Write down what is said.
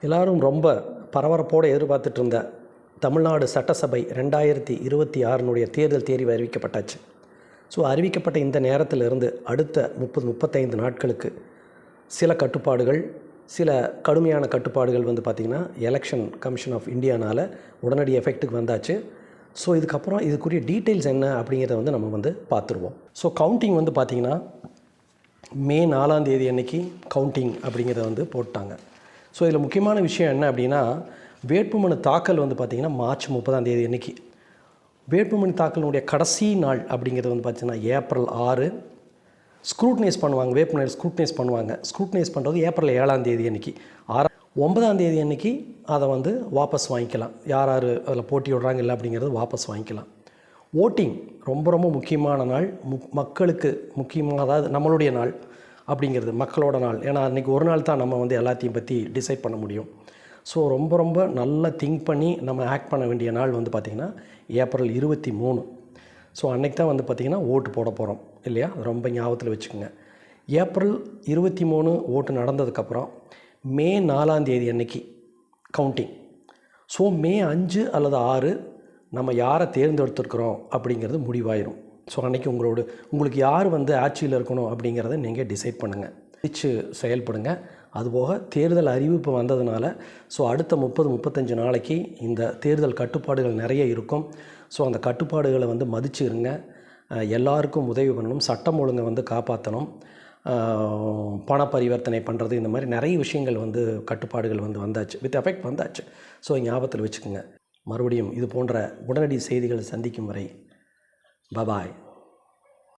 எல்லாரும் ரொம்ப பரபரப்போடு எதிர்பார்த்துட்டு இருந்த தமிழ்நாடு சட்டசபை 2026 தேர்தல் தேதி அறிவிக்கப்பட்டாச்சு. ஸோ அறிவிக்கப்பட்ட இந்த நேரத்திலிருந்து அடுத்த 30-35 நாட்களுக்கு சில கட்டுப்பாடுகள், சில கடுமையான கட்டுப்பாடுகள் பார்த்திங்கன்னா எலெக்ஷன் கமிஷன் ஆஃப் இந்தியானால் உடனடி எஃபெக்ட்டுக்கு வந்தாச்சு. ஸோ இதுக்கப்புறம் இதுக்குரிய டீட்டெயில்ஸ் என்ன அப்படிங்கிறத நம்ம பார்த்துருவோம். ஸோ கவுண்டிங் பார்த்திங்கன்னா மே 4ஆம் தேதி அன்றைக்கி கவுண்டிங் அப்படிங்கிறத போட்டாங்க. ஸோ இதில் முக்கியமான விஷயம் என்ன அப்படின்னா, வேட்புமனு தாக்கல் பார்த்திங்கன்னா மார்ச் 30ஆம் தேதி அன்றைக்கி. வேட்புமனு தாக்கலினுடைய கடைசி நாள் அப்படிங்கிறது பார்த்திங்கன்னா ஏப்ரல் 6. ஸ்க்ரூட்னைஸ் பண்ணுவாங்க, வேட்புமனு ஸ்க்ரூட்னைஸ் பண்ணுவாங்க. ஸ்க்ரூட்னைஸ் பண்ணுறது ஏப்ரல் 7ஆம் தேதி அன்றைக்கி. 9ஆம் தேதி அன்றைக்கி அதை வாபஸ் வாங்கிக்கலாம். யார் யார் அதில் போட்டி விடுறாங்க இல்லை அப்படிங்கிறது வாபஸ் வாங்கிக்கலாம். ஓட்டிங் ரொம்ப ரொம்ப முக்கியமான நாள், மக்களுக்கு முக்கியமாக, அதாவது நம்மளுடைய நாள் அப்படிங்கிறது, மக்களோட நாள். ஏன்னா அன்றைக்கி ஒரு நாள் தான் நம்ம எல்லாத்தையும் பற்றி டிசைட் பண்ண முடியும். ஸோ ரொம்ப ரொம்ப நல்லா திங்க் பண்ணி நம்ம ஆக்ட் பண்ண வேண்டிய நாள் பார்த்திங்கன்னா ஏப்ரல் 23. ஸோ அன்றைக்கி தான் பார்த்திங்கன்னா ஓட்டு போட போகிறோம் இல்லையா? ரொம்ப ஞாபகத்தில் வச்சுக்கோங்க. ஏப்ரல் 23 ஓட்டு நடந்ததுக்கப்புறம் மே 4ஆம் தேதி அன்றைக்கி கவுண்டிங். ஸோ மே 5 அல்லது 6 நம்ம யாரை தேர்ந்தெடுத்துருக்குறோம் அப்படிங்கிறது முடிவாயிரும். ஸோ அன்றைக்கி உங்களுக்கு யார் ஆட்சியில் இருக்கணும் அப்படிங்கிறத நீங்கள் டிசைட் பண்ணுங்கள், பிடிச்சு செயல்படுங்க. அதுபோக தேர்தல் அறிவிப்பு வந்ததுனால ஸோ அடுத்த 30-35 நாளைக்கு இந்த தேர்தல் கட்டுப்பாடுகள் நிறைய இருக்கும். ஸோ அந்த கட்டுப்பாடுகளை மதிச்சு இருங்க. எல்லாருக்கும் உதவி பண்ணணும், சட்டம் ஒழுங்கை காப்பாற்றணும், பண பரிவர்த்தனை பண்ணுறது, இந்த மாதிரி நிறைய விஷயங்கள் கட்டுப்பாடுகள் வந்தாச்சு, வித் எஃபெக்ட் வந்தாச்சு. ஸோ ஞாபகத்தில் வச்சுக்கோங்க. மறுபடியும் இது போன்ற உடனடி செய்திகளை சந்திக்கும் வரை பாய்.